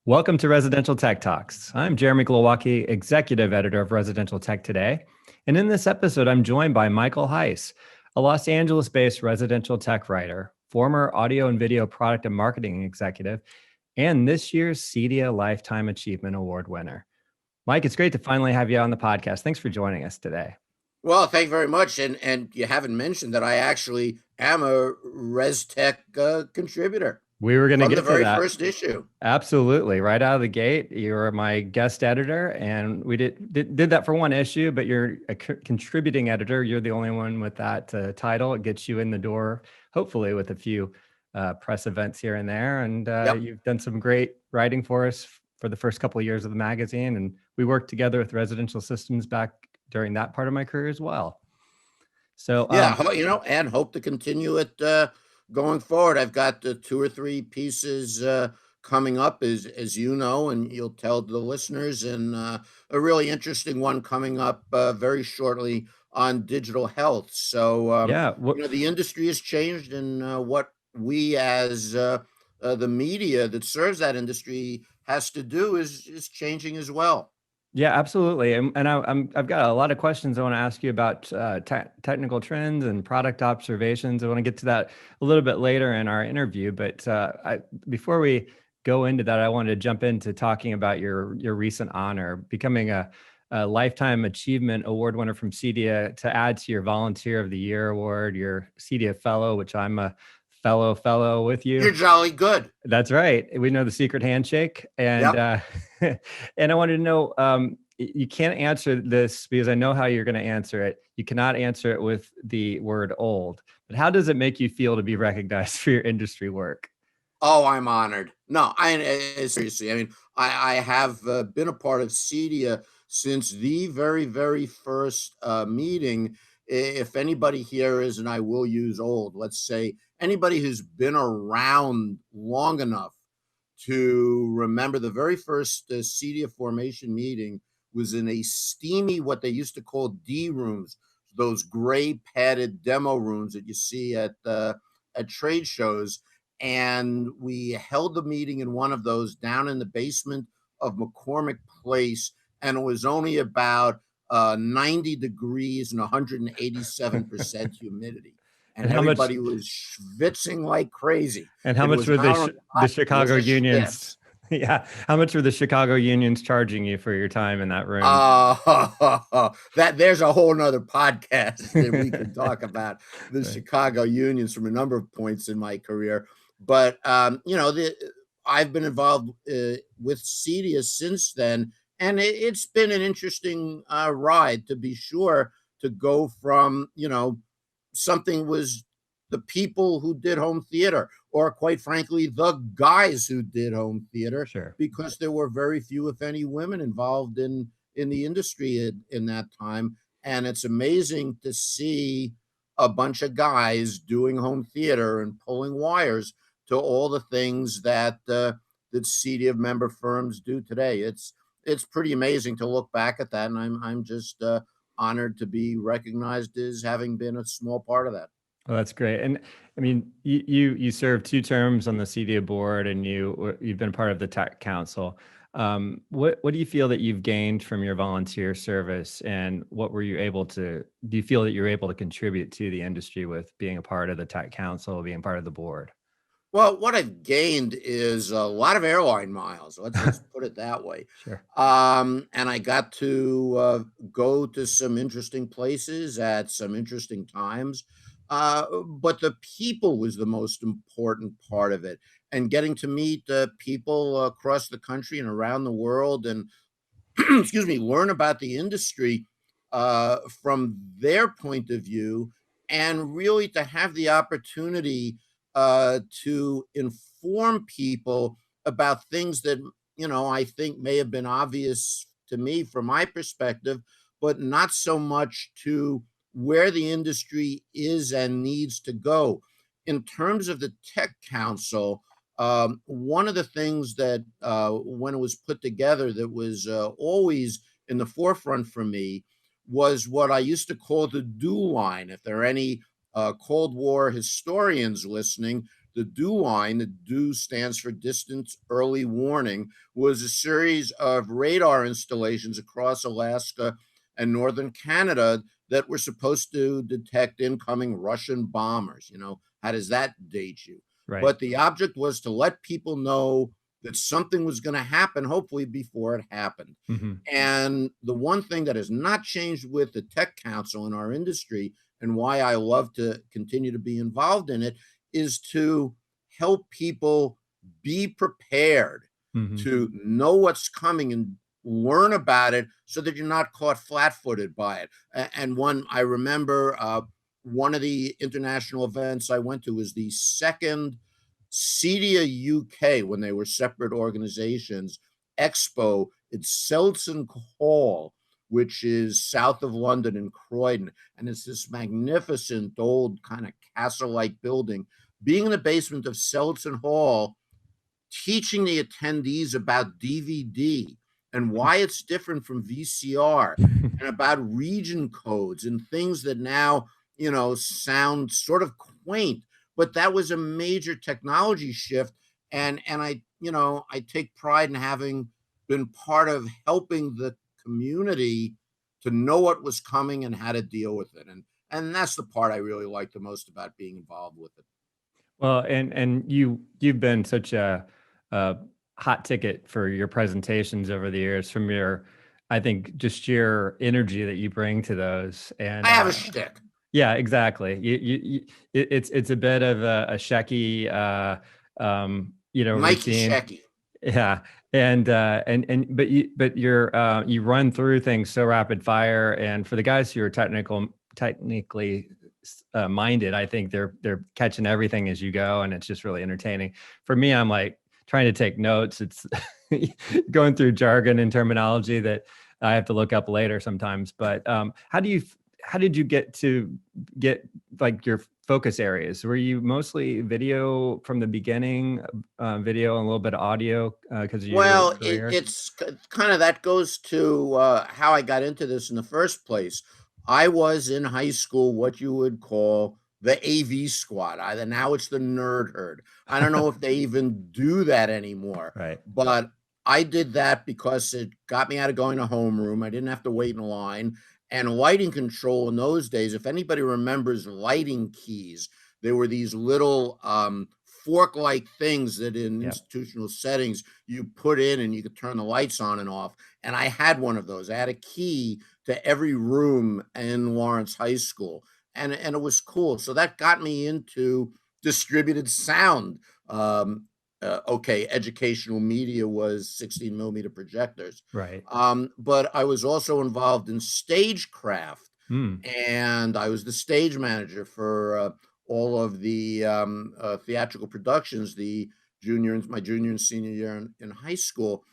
Welcome to Residential Tech Talks. I'm Jeremy Glowacki, Executive Editor of Residential Tech Today. And in this episode, I'm joined by Michael Heiss, a Los Angeles-based residential tech writer, former audio and video product and marketing executive, and this year's CEDIA Lifetime Achievement Award winner. Mike, it's great to finally have you on the podcast. Thanks for joining us today. Well, thank you very much. And you haven't mentioned that I actually am a ResTech contributor We were going to from get the to very that. first issue. Absolutely. Right out of the gate, you're my guest editor, and we did that for one issue, but you're a contributing editor. You're the only one with that title. It gets you in the door, hopefully, with a few press events here and there. And Yep. you've done some great writing for us for the first couple of years of the magazine. And we worked together with Residential Systems back during that part of my career as well. So Yeah, and hope to continue it going forward. I've got 2 or 3 pieces coming up, as you know, and you'll tell the listeners, and a really interesting one coming up very shortly on digital health. So, yeah, the industry has changed, and what we as the media that serves that industry has to do is changing as well. Yeah, absolutely. And I've got a lot of questions I want to ask you about technical trends and product observations. I want to get to that a little bit later in our interview. But before we go into that, I wanted to jump into talking about your recent honor, becoming a Lifetime Achievement Award winner from CEDIA, to add to your Volunteer of the Year award, your CEDIA Fellow, which I'm a fellow with you. You're jolly good. That's right. We know the secret handshake. And Yep. and I wanted to know, you can't answer this because I know how you're going to answer it. You cannot answer it with the word old. But how does it make you feel to be recognized for your industry work? Oh, I'm honored. No, seriously. I mean, I have been a part of CEDIA since the very, very first meeting. If anybody here is, and I will use old, let's say anybody who's been around long enough to remember the very first CEDIA formation meeting was in a steamy, what they used to call D rooms, those gray padded demo rooms that you see at trade shows. And we held the meeting in one of those down in the basement of McCormick Place, and it was only about 90 degrees and 187% humidity. And everybody was schwitzing like crazy. And how much were the Chicago unions? Yeah, how much were the Chicago unions charging you for your time in that room? That there's a whole nother podcast that we can talk about the right. Chicago unions from a number of points in my career. But I've been involved with CEDIA since then, and it's been an interesting ride, to be sure, to go from something was the people who did home theater, or quite frankly, the guys who did home theater, sure, because there were very few, if any, women involved in the industry in that time. And it's amazing to see a bunch of guys doing home theater and pulling wires to all the things that that CEDIA member firms do today. It's pretty amazing to look back at that, and I'm just honored to be recognized as having been a small part of that. Well, that's great. And I mean, you served 2 terms on the CEDIA board, and you've been part of the Tech Council. What do you feel that you've gained from your volunteer service, and what were you able to? Do you feel that you're able to contribute to the industry with being a part of the Tech Council, being part of the board? Well, what I've gained is a lot of airline miles. Let's put it that way. Sure. And I got to go to some interesting places at some interesting times. But the people was the most important part of it, and getting to meet people across the country and around the world, and excuse me, learn about the industry from their point of view, and really to have the opportunity to inform people about things that I think may have been obvious to me from my perspective, but not so much to where the industry is and needs to go. In terms of the Tech Council, one of the things that when it was put together that was always in the forefront for me was what I used to call the do line. If there are any Cold War historians listening, The DEW line, the DEW stands for Distance Early Warning, was a series of radar installations across Alaska and northern Canada that were supposed to detect incoming Russian bombers. How does that date you? Right. But the object was to let people know that something was going to happen, hopefully before it happened. Hmm. And the one thing that has not changed with the Tech Council in our industry, and why I love to continue to be involved in it, is to help people be prepared, Hmm. to know what's coming and learn about it so that you're not caught flat-footed by it. And one I remember, one of the international events I went to was the second CEDIA UK, when they were separate organizations, Expo at Selson Hall, which is south of London in Croydon. And it's this magnificent old kind of castle-like building. Being in the basement of Selson Hall, teaching the attendees about DVD and why it's different from VCR, and about region codes and things that now, sound sort of quaint, but that was a major technology shift. And I take pride in having been part of helping the community to know what was coming and how to deal with it. And that's the part I really like the most about being involved with it. Well, and you've been such a hot ticket for your presentations over the years, from your, I think, just your energy that you bring to those. I And have a shtick. yeah, exactly. It's a bit of a Shecky, Mikey routine. Shecky. Yeah, and but you run through things so rapid fire, and for the guys who are technically minded, I think they're catching everything as you go, and it's just really entertaining. For me, I'm like trying to take notes. It's going through jargon and terminology that I have to look up later sometimes. But how did you get like your focus areas? Were you mostly video from the beginning, video and a little bit of audio because of your Well, career? it's kind of that goes to how I got into this in the first place. I was in high school what you would call the AV squad. Either now it's the nerd herd. I don't know if they even do that anymore, Right. but I did that because it got me out of going to homeroom. I didn't have to wait in line. And lighting control in those days, if anybody remembers lighting keys, there were these little fork-like things that in Yeah. institutional settings you put in and you could turn the lights on and off. And I had one of those. I had a key to every room in Lawrence High School. And it was cool. So that got me into distributed sound. Okay, educational media was 16 millimeter projectors. Right. But I was also involved in stagecraft, Mm. and I was the stage manager for all of the theatrical productions, my junior and senior year in high school.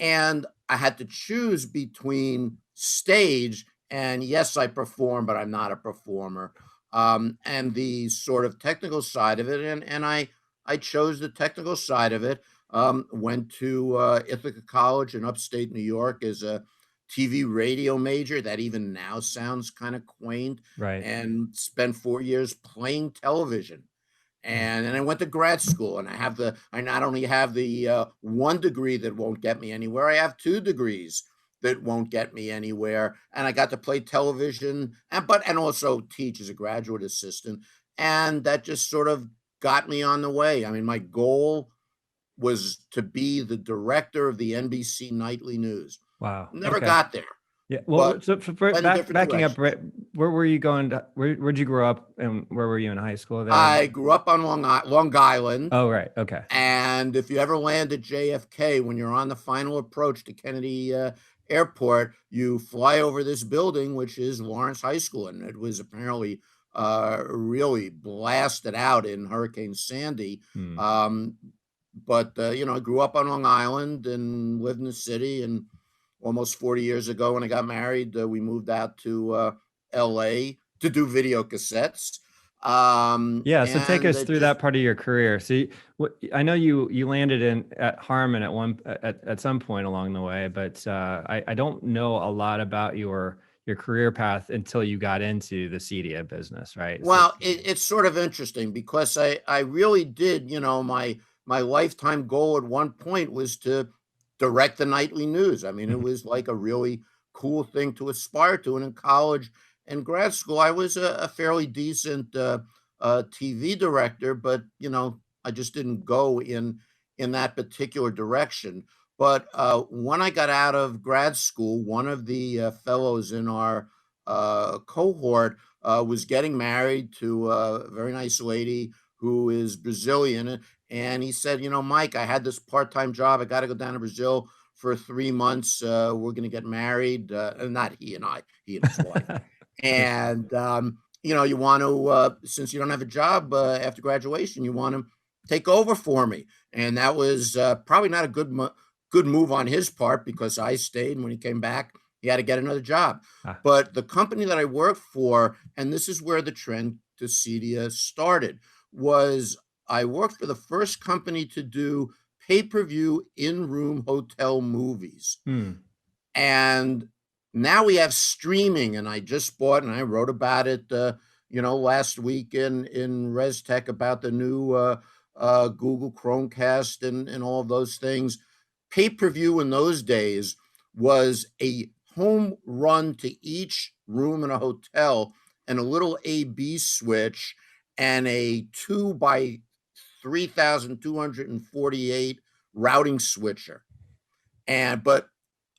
And I had to choose between stage and, yes, I perform, but I'm not a performer, and the sort of technical side of it. And I chose the technical side of it. Went to Ithaca College in upstate New York as a TV radio major. That even now sounds kind of quaint. Right. And spent 4 years playing television. Mm. And then I went to grad school, and I not only have the one degree that won't get me anywhere, I have two degrees that won't get me anywhere. And I got to play television and also teach as a graduate assistant. And that just sort of got me on the way. I mean, my goal was to be the director of the NBC Nightly News. Wow. Never Okay. got there, Yeah. Well, but so went in different backing up, directions. right, where were you going to, where'd you grow up, and where were you in high school there? I grew up on Long Island. Oh, right. Okay. And if you ever land at JFK, when you're on the final approach to Kennedy Airport, you fly over this building, which is Lawrence High School. And it was apparently really blasted out in Hurricane Sandy. Hmm. But I grew up on Long Island and lived in the city. And almost 40 years ago, when I got married, we moved out to LA to do video cassettes. Yeah. So take And us it through just that part of your career. So I know you landed at Harman at some point along the way, but I don't know a lot about your your career path until you got into the CEDIA business, right? So, Well, it's sort of interesting because I really did, my lifetime goal at one point was to direct the nightly news. I mean, it was like a really cool thing to aspire to. And in college and grad school, I was a fairly decent TV director, but I just didn't go in that particular direction. But when I got out of grad school, one of the fellows in our cohort was getting married to a very nice lady who is Brazilian. And he said, Mike, I had this part-time job. I got to go down to Brazil for 3 months. We're going to get married. Not he and I, he and his wife. And, you want to, since you don't have a job after graduation, you want to take over for me. And that was probably not a good move on his part because I stayed. And when he came back, he had to get another job. ah, But the company that I worked for, and this is where the trend to CEDIA started, was I worked for the first company to do pay-per-view in-room hotel movies. hmm. And now we have streaming, and I just bought, and I wrote about it, last week in ResTech about the new Google Chromecast and all of those things. Pay-per-view in those days was a home run to each room in a hotel and a little AB switch and a 2 by 3,248 routing switcher. But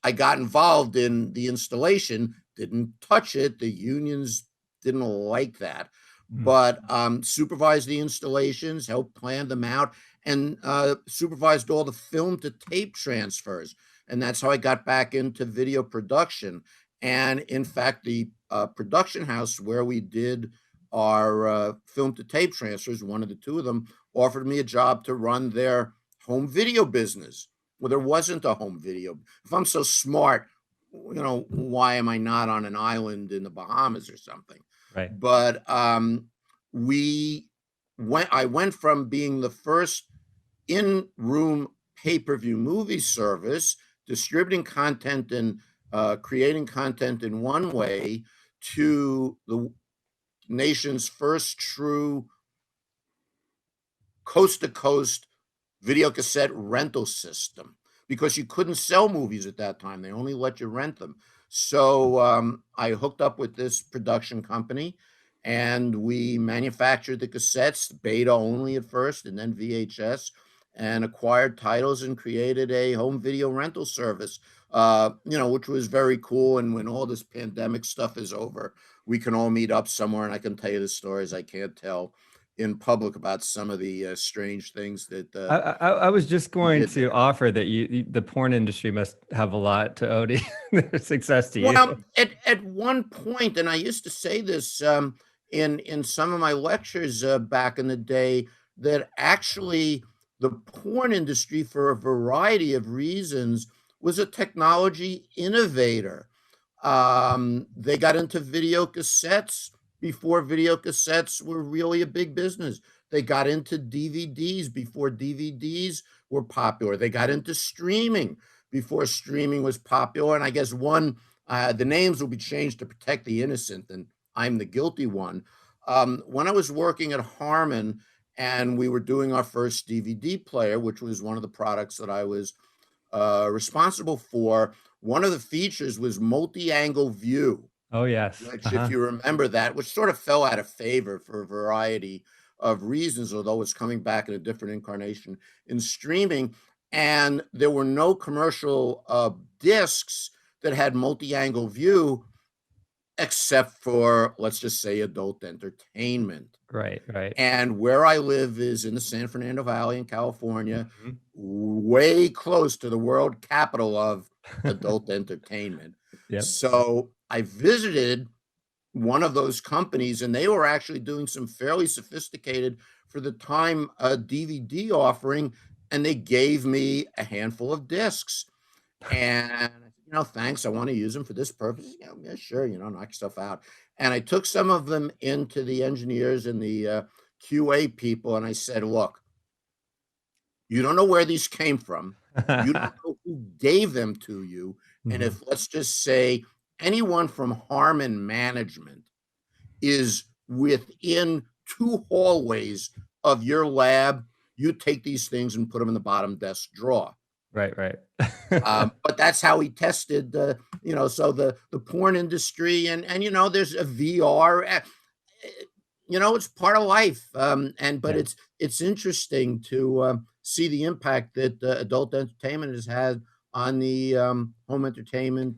I got involved in the installation, didn't touch it. The unions didn't like that, Hmm. but supervised the installations, helped plan them out, and supervised all the film to tape transfers. And that's how I got back into video production. And in fact, the production house where we did our film to tape transfers, one of the two of them, offered me a job to run their home video business. Well, there wasn't a home video. If I'm so smart, why am I not on an island in the Bahamas or something? Right. But I went from being the first in-room pay-per-view movie service, distributing content and creating content in one way, to the nation's first true coast-to-coast video cassette rental system, because you couldn't sell movies at that time. They only let you rent them. So I hooked up with this production company and we manufactured the cassettes, Beta only at first, and then VHS, and acquired titles and created a home video rental service, which was very cool. And when all this pandemic stuff is over, we can all meet up somewhere and I can tell you the stories I can't tell in public about some of the strange things that I was just we going did to there. offer that the porn industry must have a lot to owe to their success to you. Well, at one point, and I used to say this in some of my lectures back in the day, that actually the porn industry, for a variety of reasons, was a technology innovator. They got into video cassettes before video cassettes were really a big business. They got into DVDs before DVDs were popular. They got into streaming before streaming was popular. And I guess the names will be changed to protect the innocent, and I'm the guilty one. When I was working at Harman and we were doing our first DVD player, which was one of the products that I was responsible for, one of the features was multi-angle view, Oh, yes. which, if Uh-huh. you remember that, which sort of fell out of favor for a variety of reasons, although it's coming back in a different incarnation in streaming. And there were no commercial discs that had multi-angle view except for, let's just say, adult entertainment. Right, right. And where I live is in the San Fernando Valley in California, Mhm. way close to the world capital of adult entertainment. Yep. So I visited one of those companies, and they were actually doing some fairly sophisticated, for the time, DVD offering, and they gave me a handful of discs. And I said, thanks, I want to use them for this purpose. Yeah, yeah, sure, knock stuff out. And I took some of them into the engineers and the QA people, and I said, look, you don't know where these came from. You don't know who gave them to you. And Mhm. if, let's just say, anyone from Harman Management is within 2 hallways of your lab, you take these things and put them in the bottom desk drawer. Right, right. But that's how he tested, so the porn industry and there's a VR. It's part of life, but Yeah. it's interesting to see the impact that adult entertainment has had on the home entertainment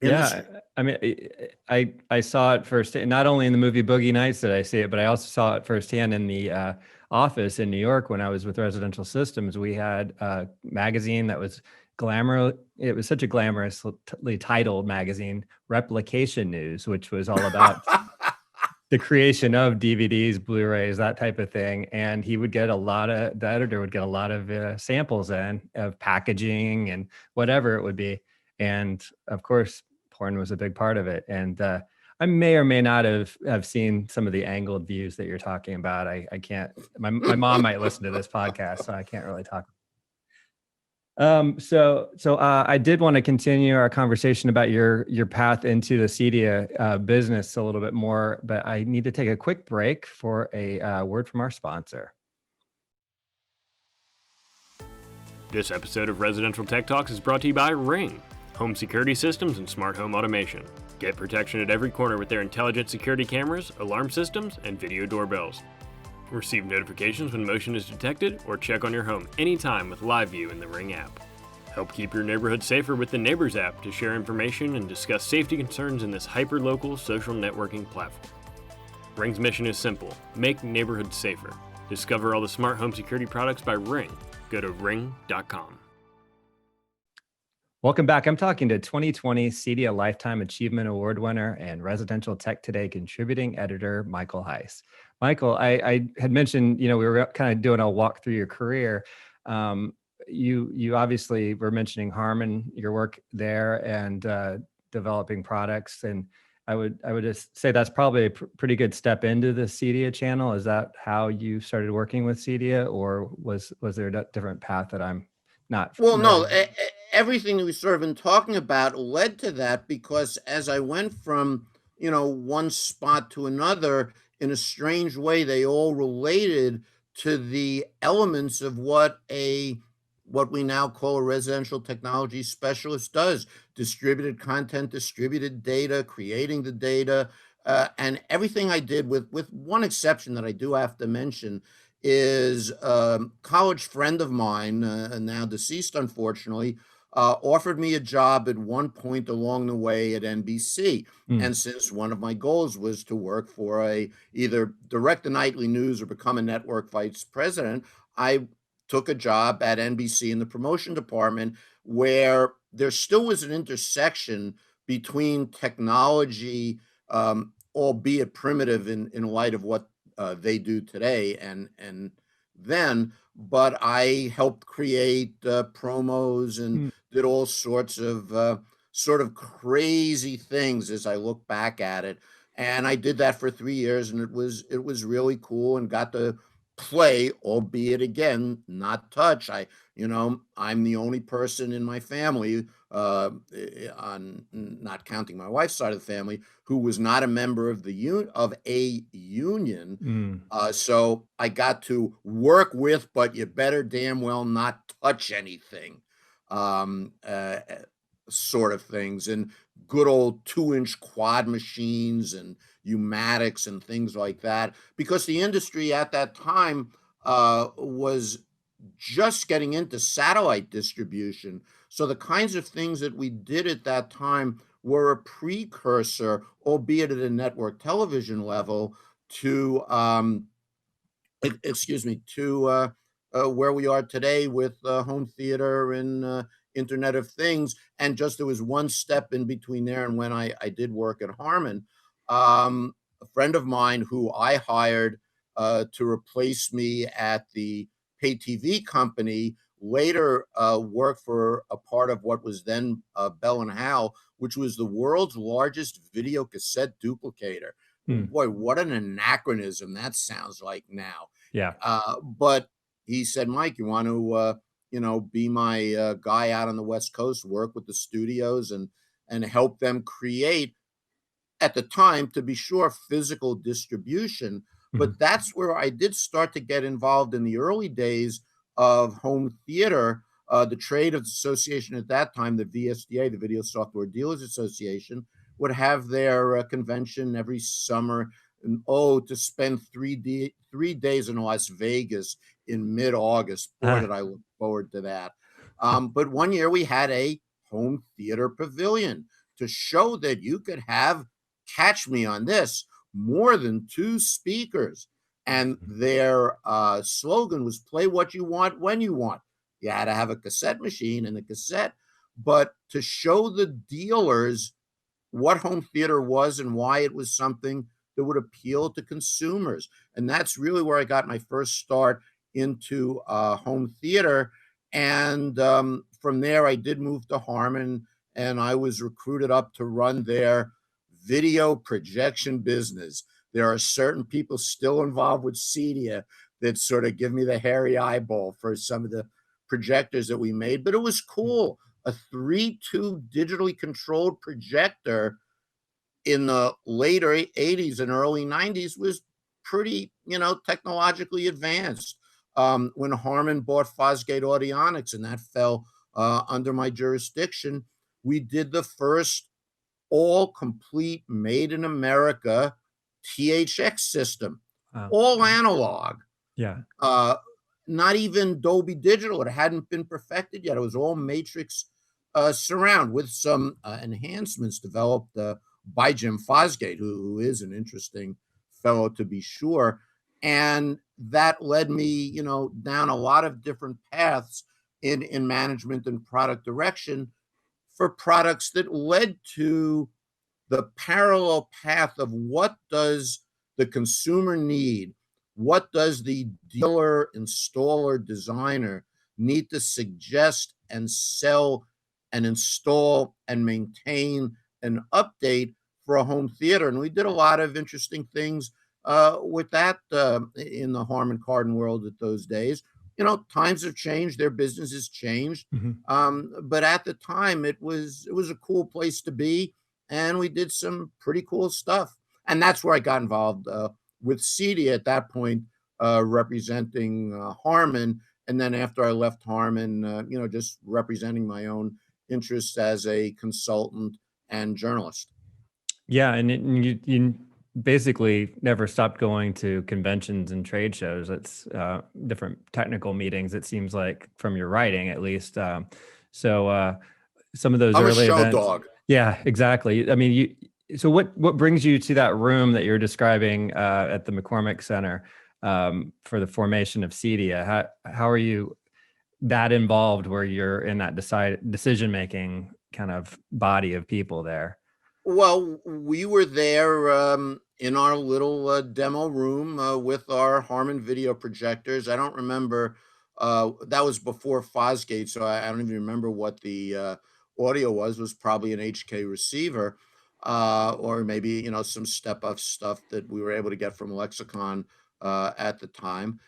Yeah, industry. I mean, I saw it first, not only in the movie Boogie Nights did I see it, but I also saw it firsthand in the office in New York when I was with Residential Systems. We had a magazine that was glamour. It was such a glamorously titled magazine, Replication News, which was all about the creation of DVDs, Blu-rays, that type of thing. And the editor would get a lot of samples in of packaging and whatever it would be. And of course, porn was a big part of it. And I may or may not have seen some of the angled views that you're talking about. I can't, my mom might listen to this podcast, so I can't really talk. I did want to continue our conversation about your path into the CEDIA business a little bit more, but I need to take a quick break for a word from our sponsor. This episode of Residential Tech Talks is brought to you by Ring, home security systems and smart home automation. Get protection at every corner with their intelligent security cameras, alarm systems, and video doorbells. Receive notifications when motion is detected or check on your home anytime with Live View in the Ring app. Help keep your neighborhood safer with the Neighbors app to share information and discuss safety concerns in this hyper-local social networking platform. Ring's mission is simple: make neighborhoods safer. Discover all the smart home security products by Ring. Go to ring.com. Welcome back. I'm talking to 2020 CEDIA Lifetime Achievement Award winner and Residential Tech Today contributing editor, Michael Heiss. Michael, I had mentioned, we were kind of doing a walk through your career. You obviously were mentioning Harman, your work there, and developing products. And I would just say that's probably a pretty good step into the CEDIA channel. Is that how you started working with CEDIA, or was there a different path that I'm not Well, no, familiar? everything that we've sort of been talking about led to that because as I went from, one spot to another, in a strange way, they all related to the elements of what we now call a residential technology specialist does: distributed content, distributed data, creating the data, and everything I did, with one exception that I do have to mention, is a college friend of mine, now deceased, unfortunately, offered me a job at one point along the way at NBC. Mm. And since one of my goals was to work for either direct the nightly news or become a network vice president, I took a job at NBC in the promotion department, where there still was an intersection between technology, albeit primitive in light of what they do today and then, but I helped create promos and Mm. did all sorts of sort of crazy things as I look back at it. And I did that for 3 years, and it was really cool, and got to play, albeit again, not touch. I'm the only person in my family, on not counting my wife's side of the family, who was not a member of a union. Mm. So I got to work with, but you better damn well not touch anything, um, uh, uh, sort of things, and good old 2-inch quad machines and pneumatics and things like that, because the industry at that time was just getting into satellite distribution. So the kinds of things that we did at that time were a precursor, albeit at a network television level, to excuse me, to where we are today with home theater and Internet of Things. And just there was one step in between there and when I did work at Harman. A friend of mine who I hired to replace me at the pay TV company later worked for a part of what was then Bell and Howell, which was the world's largest video cassette duplicator. Mm. Boy, what an anachronism that sounds like now. Yeah. But he said, Mike, you want to, be my guy out on the West Coast, work with the studios. And and help them create, at the time, to be sure, physical distribution. Mhm. But that's where I did start to get involved in the early days of home theater. The trade association at that time, the VSDA, the Video Software Dealers Association, would have their convention every summer. And to spend 3 days in Las Vegas in mid-August. Boy, Ah, did I look forward to that. But one year we had a home theater pavilion to show that you could have, catch me on this, more than 2 speakers. And their slogan was play what you want when you want. You had to have a cassette machine and a cassette, but to show the dealers what home theater was and why it was something that would appeal to consumers. And that's really where I got my first start into home theater. And from there, I did move to Harman, and I was recruited up to run their video projection business. There are certain people still involved with CEDIA that sort of give me the hairy eyeball for some of the projectors that we made, but it was cool. A 3-tube digitally controlled projector in the later 80s and early 90s was pretty, technologically advanced. When Harman bought Fosgate Audionics, and that fell under my jurisdiction, we did the first all complete made in America THX system, wow. all analog, Yeah. uh, not even Dolby Digital. It hadn't been perfected yet. It was all matrix surround with some enhancements developed by Jim Fosgate, who is an interesting fellow to be sure. And that led me, down a lot of different paths in management and product direction for products that led to the parallel path of what does the consumer need? What does the dealer, installer, designer need to suggest and sell and install and maintain and update for a home theater? And we did a lot of interesting things with that in the Harman Kardon world at those days. Times have changed, their business has changed, Mhm. but at the time, it was a cool place to be, and we did some pretty cool stuff. And that's where I got involved with CEDIA at that point, representing Harman. And then after I left Harman, just representing my own interests as a consultant and journalist. Yeah, and you basically never stopped going to conventions and trade shows. It's different technical meetings, it seems like, from your writing at least. So some of those I'm a early show events. dog. Yeah, exactly. I mean, so what brings you to that room that you're describing at the McCormick Center for the formation of CEDIA? How are you that involved where you're in that decision making kind of body of people there? Well, we were there in our little demo room with our Harman video projectors. I don't remember. That was before Fosgate, so I don't even remember what the audio was. It was probably an HK receiver, or maybe some step up stuff that we were able to get from Lexicon at the time.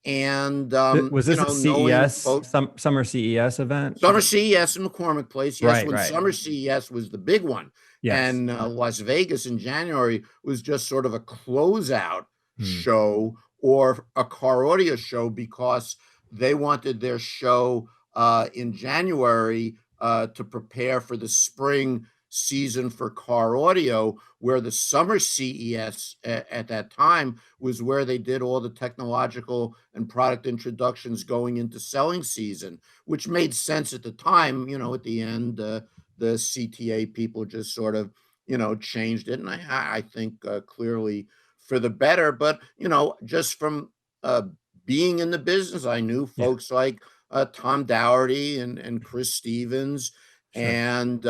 And Was this a knowing CES, folks. summer CES event? Summer CES in McCormick Place. Yes, Right, when right. Summer CES was the big one. Yes. And Las Vegas in January was just sort of a closeout Hmm. show or a car audio show, because they wanted their show in January to prepare for the spring season for car audio, where the summer CES at that time was where they did all the technological and product introductions going into selling season, which made sense at the time. At the end, the CTA people just sort of, changed it. And I think clearly for the better. But, just from being in the business, I knew Yeah, folks like Tom Dougherty and Chris Stevens. sure. And,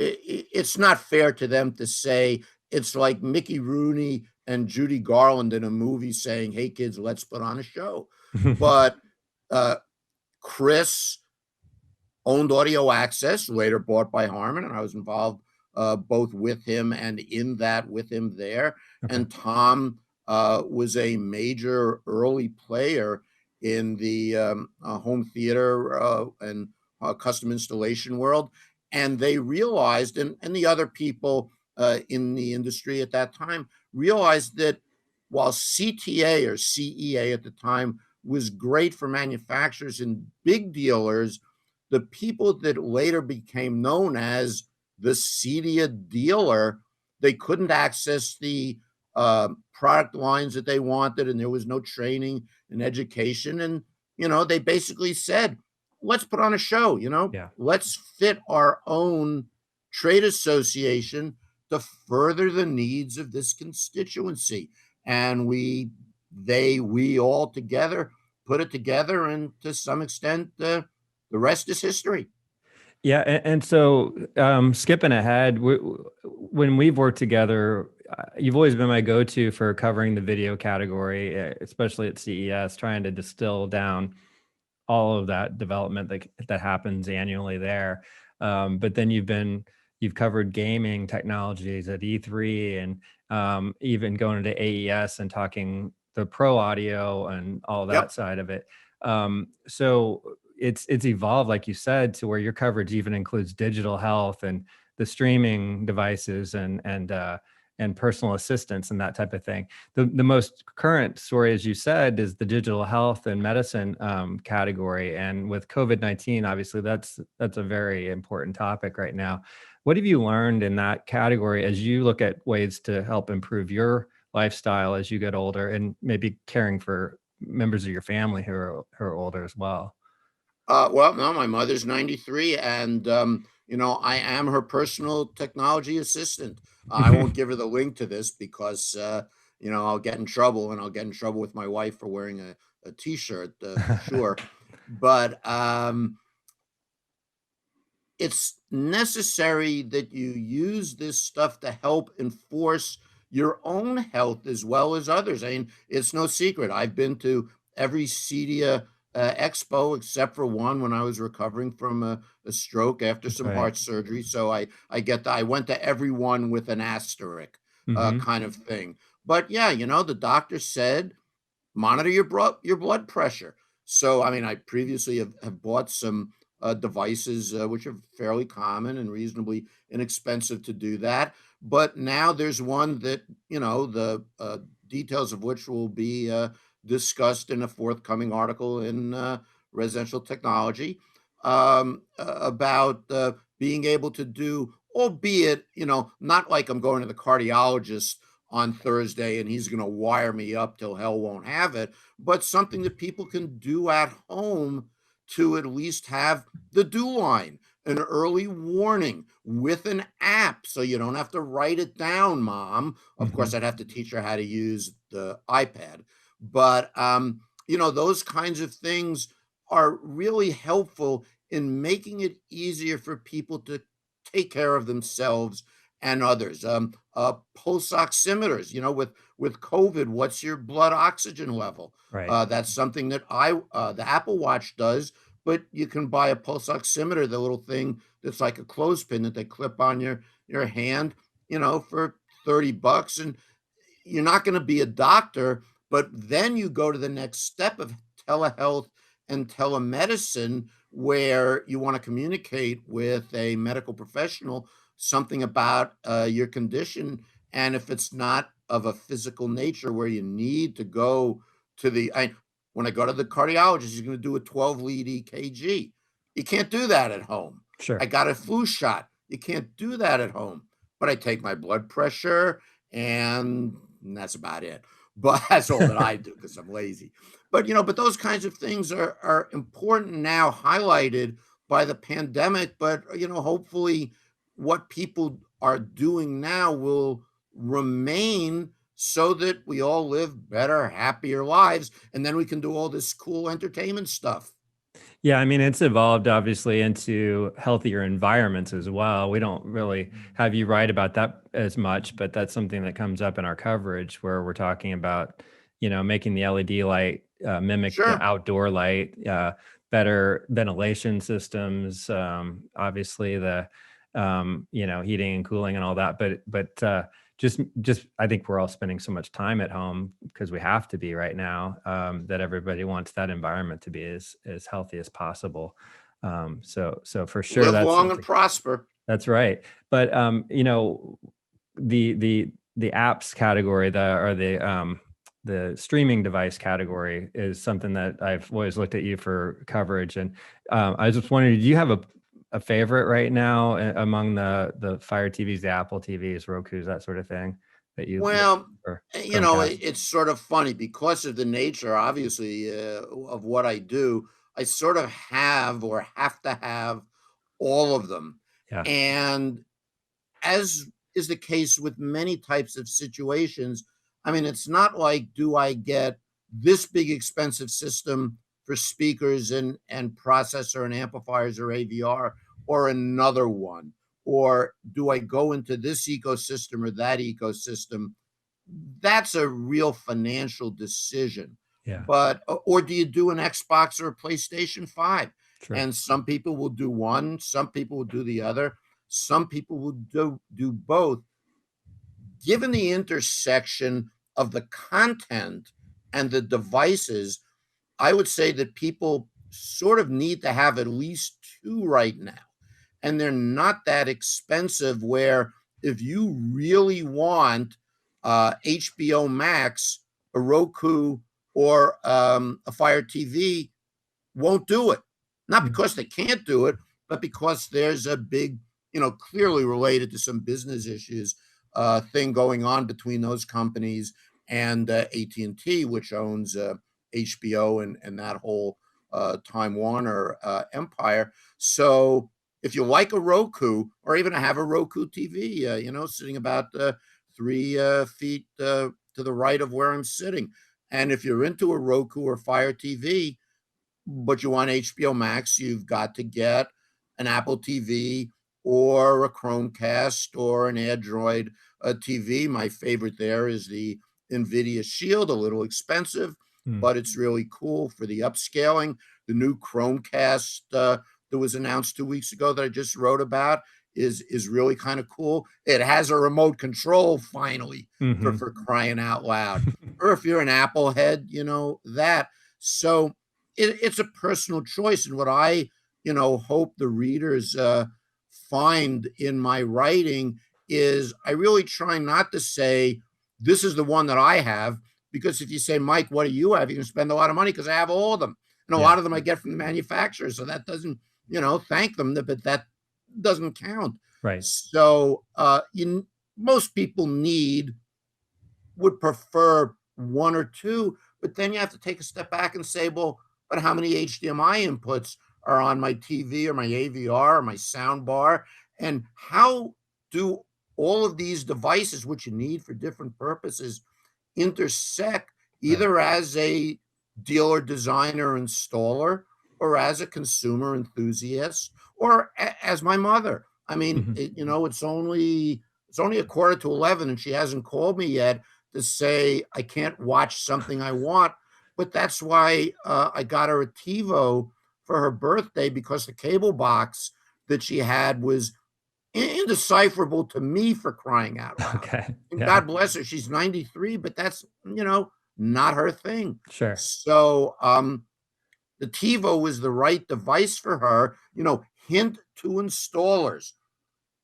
it's not fair to them to say it's like Mickey Rooney and Judy Garland in a movie saying, "Hey kids, let's put on a show." But uh, Chris owned Audio Access, later bought by Harman, and I was involved both with him and in that with him there. Okay. And Tom was a major early player in the home theater and custom installation world, and they realized, and the other people in the industry at that time realized that while CTA or CEA at the time was great for manufacturers and big dealers, the people that later became known as the CEDIA dealer, they couldn't access the product lines that they wanted, and there was no training and education. And, they basically said, let's put on a show, Yeah. let's fit our own trade association to further the needs of this constituency. And we all together put it together, and to some extent, the rest is history. Yeah, and so skipping ahead, when we've worked together, you've always been my go-to for covering the video category, especially at CES, trying to distill down all of that development that happens annually there. But then you've covered gaming technologies at E3, and even going to AES and talking the pro audio and all that Yep. side of it. So it's evolved, like you said, to where your coverage even includes digital health and the streaming devices and personal assistants and that type of thing. The most current story, as you said, is the digital health and medicine category. And with COVID-19, obviously, that's a very important topic right now. What have you learned in that category as you look at ways to help improve your lifestyle as you get older, and maybe caring for members of your family who are older as well? Well, no, my mother's 93, and I am her personal technology assistant. I won't give her the link to this because I'll get in trouble, and I'll get in trouble with my wife for wearing a t-shirt for sure. But it's necessary that you use this stuff to help enforce your own health as well as others. I mean, it's no secret. I've been to every CEDIA expo except for one when I was recovering from a stroke after some Right. heart surgery. So I went to every one with an asterisk Hmm. kind of thing. But yeah, the doctor said monitor your blood pressure. So, I mean, I previously have bought some devices which are fairly common and reasonably inexpensive to do that. But now there's one that, the details of which will be discussed in a forthcoming article in Residential Technology about being able to do, albeit, not like I'm going to the cardiologist on Thursday and he's going to wire me up till hell won't have it, but something that people can do at home to at least have the do line, an early warning with an app so you don't have to write it down, mom. Of Hmm. course, I'd have to teach her how to use the iPad, but those kinds of things are really helpful in making it easier for people to take care of themselves and others. Pulse oximeters, with COVID, what's your blood oxygen level? Right. That's something that the Apple Watch does, but you can buy a pulse oximeter, the little thing that's like a clothespin that they clip on your hand, for $30, and you're not going to be a doctor, but then you go to the next step of telehealth and telemedicine where you want to communicate with a medical professional something about your condition. And if it's not of a physical nature where you need to go to when I go to the cardiologist, he's going to do a 12 lead EKG. You can't do that at home. I Sure. got a flu shot. You can't do that at home. But I take my blood pressure, and that's about it. But that's all that I do because I'm lazy. But those kinds of things are important now, highlighted by the pandemic. But hopefully, what people are doing now will remain so that we all live better, happier lives, and then we can do all this cool entertainment stuff. Yeah, I mean, it's evolved obviously into healthier environments as well. We don't really have you write about that as much, but that's something that comes up in our coverage where we're talking about, making the LED light mimic the Sure. outdoor light, better ventilation systems, obviously the, heating and cooling and all that. But just I think we're all spending so much time at home because we have to be right now, that everybody wants that environment to be as healthy as possible. So for sure, Live long and prosper. That's right. But the apps category, the streaming device category is something that I've always looked at you for coverage. And I was just wondering, do you have a favorite right now among the Fire TVs, the Apple TVs, Roku's, that sort of thing that you? Well, it's sort of funny because of the nature, obviously, of what I do. I sort of have or have to have all of them. Yeah. And as is the case with many types of situations, I mean, it's not like, do I get this big expensive system for speakers and processor and amplifiers or AVR, or another one? Or do I go into this ecosystem or that ecosystem? That's a real financial decision. Yeah. But, or do you do an Xbox or a PlayStation 5? Sure. And some people will do one, some people will do the other, some people will do both. Given the intersection of the content and the devices, I would say that people sort of need to have at least two right now. And they're not that expensive, where if you really want HBO Max, a Roku, or a Fire TV, won't do it. Not because they can't do it, but because there's a big, clearly related to some business issues, thing going on between those companies and AT&T, which owns HBO and that whole Time Warner empire. So if you like a Roku, or even have a Roku TV, sitting about 3 feet to the right of where I'm sitting, and if you're into a Roku or Fire TV, but you want HBO Max, you've got to get an Apple TV or a Chromecast or an Android TV. My favorite there is the NVIDIA Shield, a little expensive, but it's really cool for the upscaling. The new Chromecast that was announced 2 weeks ago that I just wrote about is really kind of cool. It has a remote control finally, for crying out loud. Or if you're an Apple head, that. So it's a personal choice. And what I, hope the readers find in my writing is I really try not to say, this is the one that I have, because if you say, Mike, what do you have? You're going to spend a lot of money, because I have all of them. And a lot of them I get from the manufacturer. So that doesn't, thank them, but that doesn't count. Right. So most people would prefer one or two, but then you have to take a step back and say, well, but how many HDMI inputs are on my TV or my AVR or my sound bar? And how do all of these devices, which you need for different purposes, intersect either as a dealer, designer, installer, or as a consumer enthusiast, or as my mother? I mean, it's only 11:15 and she hasn't called me yet to say I can't watch something I want. But that's why I got her a TiVo for her birthday, because the cable box that she had was indecipherable to me, for crying out loud. Okay. And God bless her, she's 93, but that's, not her thing. Sure. So the TiVo was the right device for her. Hint to installers,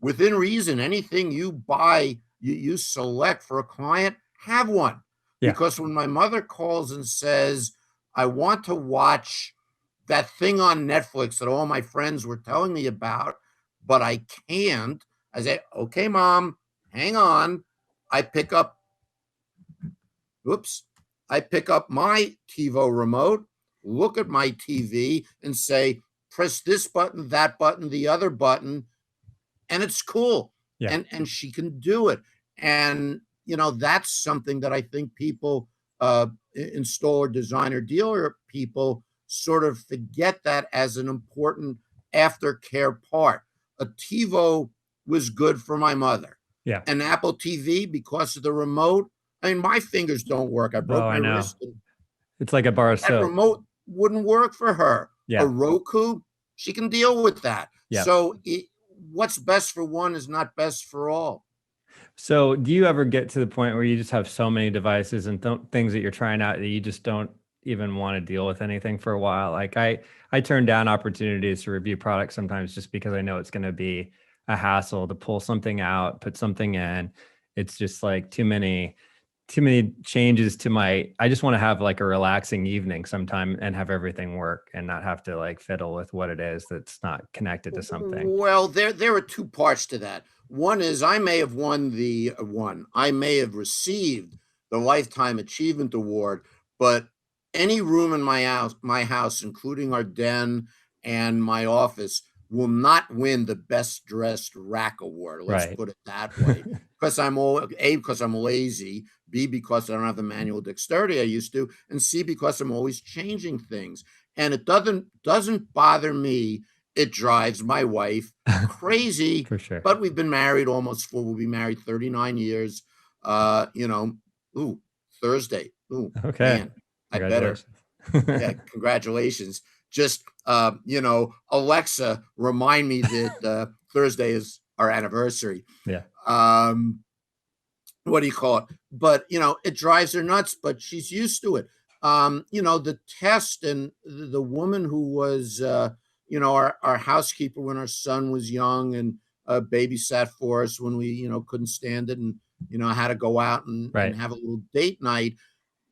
within reason, anything you buy, you select for a client, have one. Yeah. Because when my mother calls and says, I want to watch that thing on Netflix that all my friends were telling me about, but I can't, I say, okay, Mom, hang on. I pick up my TiVo remote, look at my TV and say, press this button, that button, the other button, and it's cool. Yeah. And she can do it. And that's something that I think people, installer, designer, dealer people, sort of forget that as an important aftercare part. A TiVo was good for my mother. Yeah. An Apple TV, because of the remote, I mean, my fingers don't work. I broke my wrist. It's like a bar of soap. That remote wouldn't work for her. Yeah. A Roku, she can deal with that. Yeah. So what's best for one is not best for all. So do you ever get to the point where you just have so many devices and things that you're trying out that you just don't even want to deal with anything for a while. Like I turn down opportunities to review products sometimes just because I know it's going to be a hassle to pull something out, put something in. It's just like too many changes to I just want to have like a relaxing evening sometime and have everything work and not have to like fiddle with what it is that's not connected to something. Well, there are two parts to that. One is I may have I may have received the Lifetime Achievement Award, but any room in my house, including our den and my office, will not win the best dressed rack award. Let's Right. put it that way. Because I'm lazy, B, because I don't have the manual dexterity I used to, and C, because I'm always changing things. And it doesn't bother me. It drives my wife crazy. For sure. But we've been married we'll be married 39 years. Thursday. Okay. Man, I better. Yeah, congratulations. Just, Alexa, remind me that Thursday is our anniversary. Yeah. What do you call it? But, it drives her nuts, but she's used to it. The test, and the woman who was, our housekeeper when our son was young, and babysat for us when we, couldn't stand it, and, had to go out and have a little date night.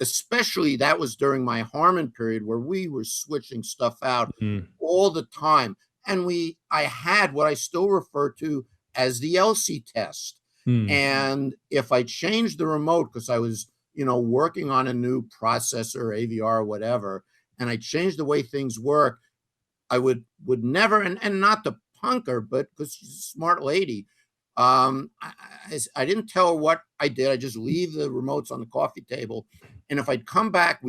Especially that was during my Harman period where we were switching stuff out all the time. And I had what I still refer to as the Elsie test. And if I changed the remote, because I was, working on a new processor, AVR, or whatever, and I changed the way things work, I would never, and not to punk her, but because she's a smart lady, I didn't tell her what I did. I just leave the remotes on the coffee table. And if we'd come back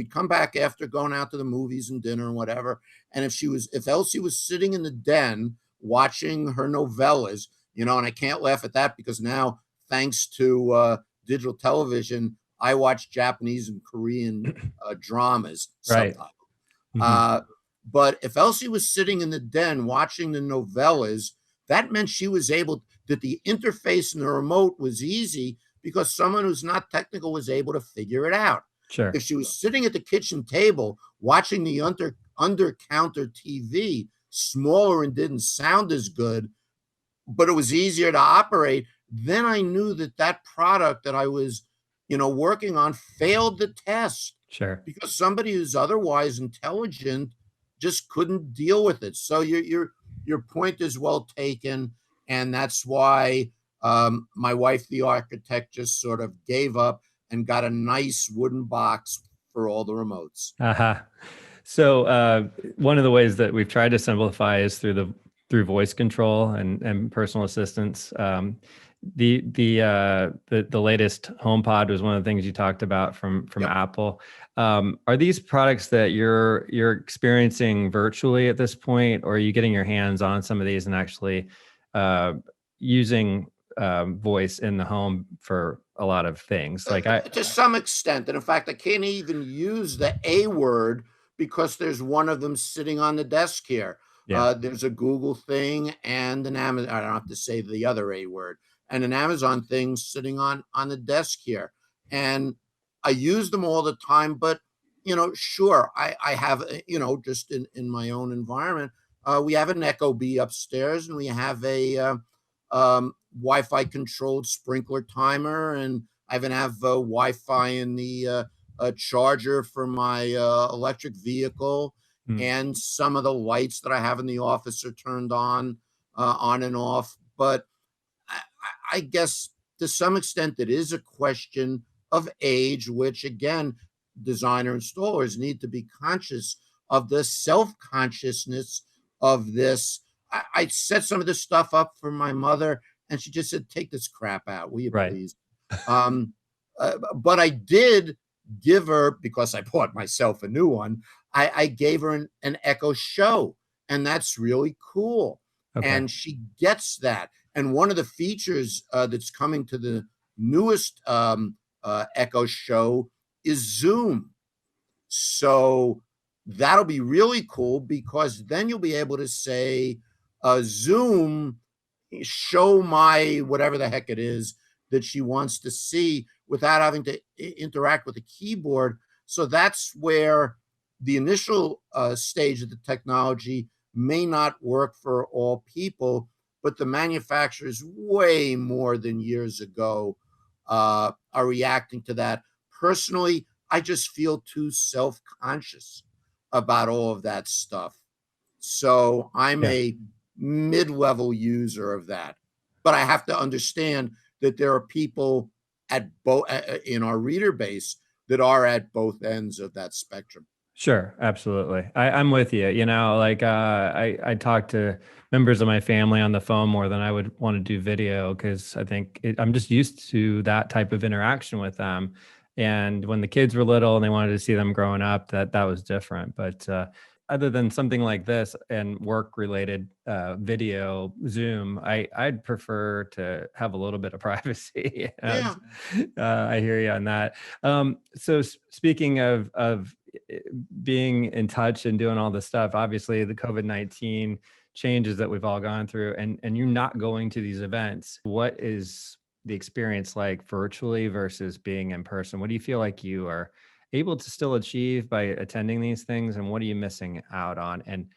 after going out to the movies and dinner and whatever. And if Elsie was sitting in the den watching her novellas, and I can't laugh at that because now, thanks to digital television, I watch Japanese and Korean dramas sometimes. But if Elsie was sitting in the den watching the novellas, that meant that the interface in the remote was easy because someone who's not technical was able to figure it out. Sure. If she was sitting at the kitchen table watching the under-counter TV, smaller and didn't sound as good, but it was easier to operate, then I knew that product that I was, working on failed the test. Sure. Because somebody who's otherwise intelligent just couldn't deal with it. So your point is well taken, and that's why my wife, the architect, just sort of gave up and got a nice wooden box for all the remotes. So one of the ways that we've tried to simplify is through voice control and personal assistance. The latest HomePod was one of the things you talked about from Apple. Are these products that you're experiencing virtually at this point, or are you getting your hands on some of these and actually using voice in the home for a lot of things? To some extent, and in fact, I can't even use the A word because there's one of them sitting on the desk here. There's a Google thing and an Amazon. I don't have to say the other A word, and an Amazon thing sitting on the desk here. And I use them all the time, but sure, I have, just in my own environment, we have an Echo Bee upstairs, and we have a Wi-Fi controlled sprinkler timer, and I even have Wi-Fi in the charger for my electric vehicle. And some of the lights that I have in the office are turned on and off. But I guess to some extent it is a question of age, which again, designer installers need to be conscious of the self-consciousness of this. I set some of this stuff up for my mother, and she just said, "Take this crap out, will you please?" But I did give her, because I bought myself a new one, I gave her an Echo Show, and that's really cool. And she gets that. And one of the features that's coming to the newest Echo Show is Zoom. So that'll be really cool, because then you'll be able to say, Zoom, show my whatever the heck it is that she wants to see without having to interact with the keyboard. So that's where the initial stage of the technology may not work for all people, but the manufacturers way more than years ago are reacting to that. Personally, I just feel too self-conscious about all of that stuff. So I'm Yeah. a mid-level user of that. But I have to understand that there are people at both in our reader base that are at both ends of that spectrum. Sure, absolutely. I'm with you. You know, like I talk to members of my family on the phone more than I would want to do video because I think I'm just used to that type of interaction with them. And when the kids were little and they wanted to see them growing up, that was different. But other than something like this and work related video, Zoom, I'd prefer to have a little bit of privacy. Yeah. I hear you on that. So speaking of being in touch and doing all this stuff, obviously the COVID-19 changes that we've all gone through, and you're not going to these events. What is the experience like virtually versus being in person? What do you feel like you are able to still achieve by attending these things, and what are you missing out on? And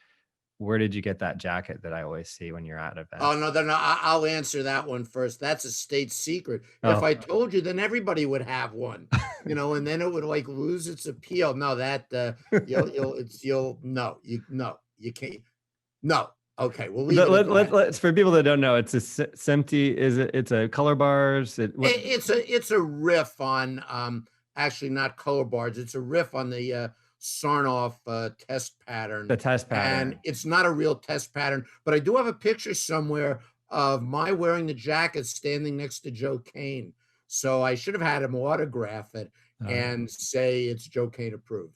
where did you get that jacket that I always see when you're at Oh, events? no, then I'll answer that one first. That's a state secret. If Oh, I told you, then everybody would have one, and then it would like lose its appeal. No, that no, you can't. No. Okay, we'll leave it at that. let's for people that don't know, it's a SMPTE. It's a color bars. It's a riff on actually not color bars. It's a riff on the Sarnoff test pattern, The test and pattern. it's not a real test pattern. But I do have a picture somewhere of my wearing the jacket standing next to Joe Kane. So I should have had him autograph it Uh, and say it's Joe Kane approved.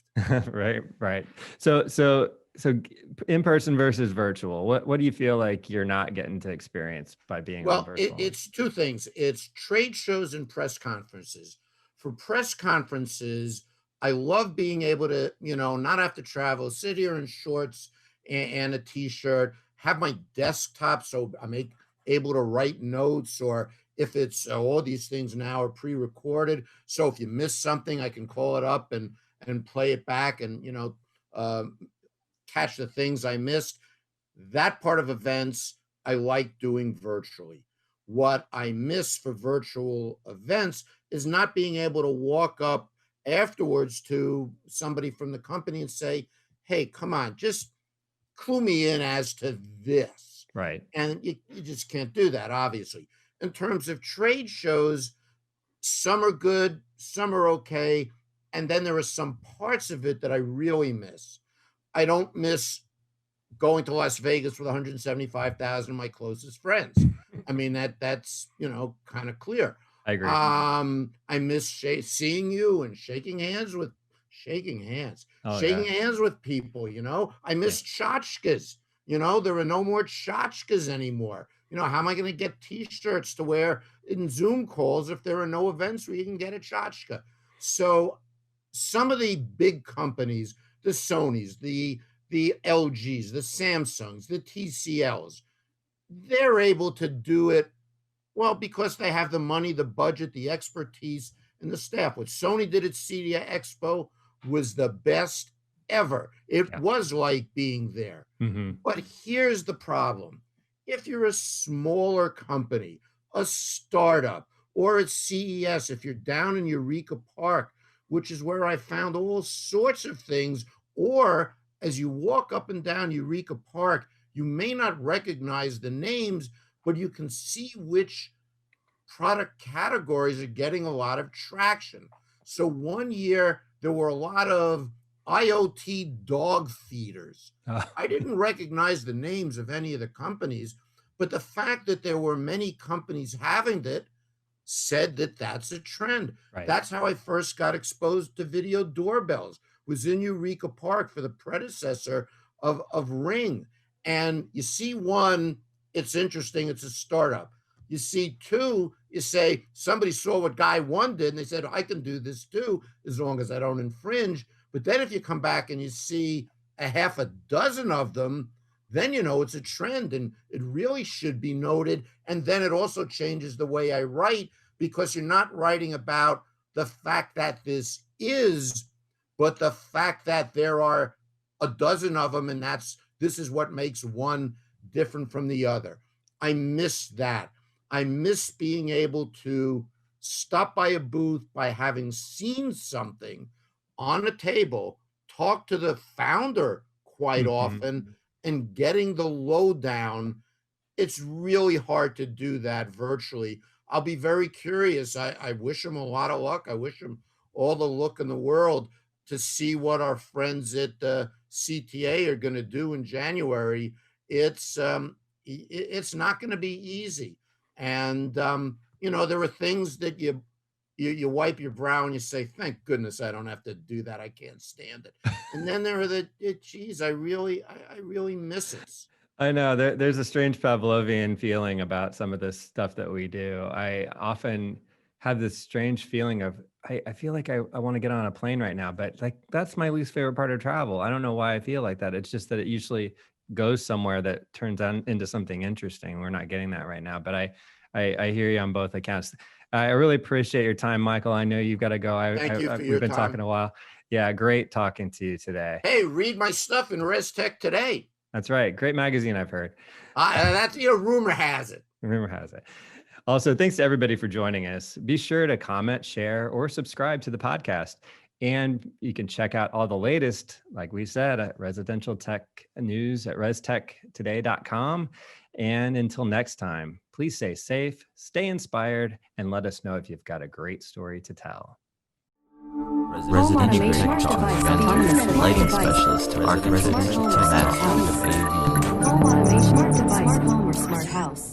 right. So in person versus virtual. What do you feel like you're not getting to experience by being on Well, virtual? it's two things. It's trade shows and press conferences. For press conferences, I love being able to, not have to travel, sit here in shorts and a t-shirt, have my desktop so able to write notes, or if it's all these things now are pre-recorded. So if you miss something, I can call it up and play it back and, um, catch the things I missed. That part of events I like doing virtually. What I miss for virtual events is not being able to walk up afterwards to somebody from the company and say, hey, come on, just clue me in as to this. Right. And you just can't do that, obviously. In terms of trade shows, some are good, some are okay. And then there are some parts of it that I really miss. I don't miss going to Las Vegas with 175,000 of my closest friends. I mean, that's, kind of clear. I agree. I miss seeing you and shaking Oh yeah. hands with people, I Yeah. miss tchotchkes, there are no more tchotchkes anymore. How am I going to get t-shirts to wear in Zoom calls if there are no events where you can get a tchotchke? So some of the big companies, the Sonys, the LGs, the Samsungs, the TCLs, they're able to do it well because they have the money, the budget, the expertise, and the staff. What Sony did at CEDIA Expo was the best ever. It Yeah. was like being there. Hmm. But here's the problem. If you're a smaller company, a startup, or at CES, if you're down in Eureka Park, which is where I found all sorts of things, or as you walk up and down Eureka Park, you may not recognize the names, but you can see which product categories are getting a lot of traction. So one year there were a lot of IoT dog feeders. I didn't recognize the names of any of the companies, but the fact that there were many companies having it said that that's a trend. Right. That's how I first got exposed to video doorbells, was in Eureka Park for the predecessor of Ring. And you see one, it's interesting, it's a startup. You see two, you say, somebody saw what guy one did, and they said, I can do this too, as long as I don't infringe. But then if you come back and you see a half a dozen of them, then it's a trend, and it really should be noted. And then it also changes the way I write, because you're not writing about the fact that this is, but the fact that there are a dozen of them, and this is what makes one different from the other. I miss that. I miss being able to stop by a booth by having seen something on a table, talk to the founder quite often, and getting the lowdown. It's really hard to do that virtually. I'll be very curious. I wish them a lot of luck. I wish them all the luck in the world to see what our friends at the CTA are going to do in January. It's not going to be easy. And, there are things that you wipe your brow and you say, thank goodness I don't have to do that. I can't stand it. And then there are geez, I really miss it. I know there's a strange Pavlovian feeling about some of this stuff that we do. I often have this strange feeling of, I feel like I want to get on a plane right now, but like, that's my least favorite part of travel. I don't know why I feel like that. It's just that it usually goes somewhere that turns into something interesting. We're not getting that right now, but I hear you on both accounts. I really appreciate your time, Michael. I know you've got to go. Thank you for we've your been time. talking a while. Yeah, great talking to you today. Hey, read my stuff in ResTech Today. That's right. Great magazine, I've heard. That's rumor has it. Rumor has it. Also, thanks to everybody for joining us. Be sure to comment, share, or subscribe to the podcast. And you can check out all the latest, like we said, at residential tech news at restechtoday.com. And until next time, please stay safe, stay inspired, and let us know if you've got a great story to tell. Residential Tech Talk, lighting specialist, residential tech, Home automation, smart device, home or smart house.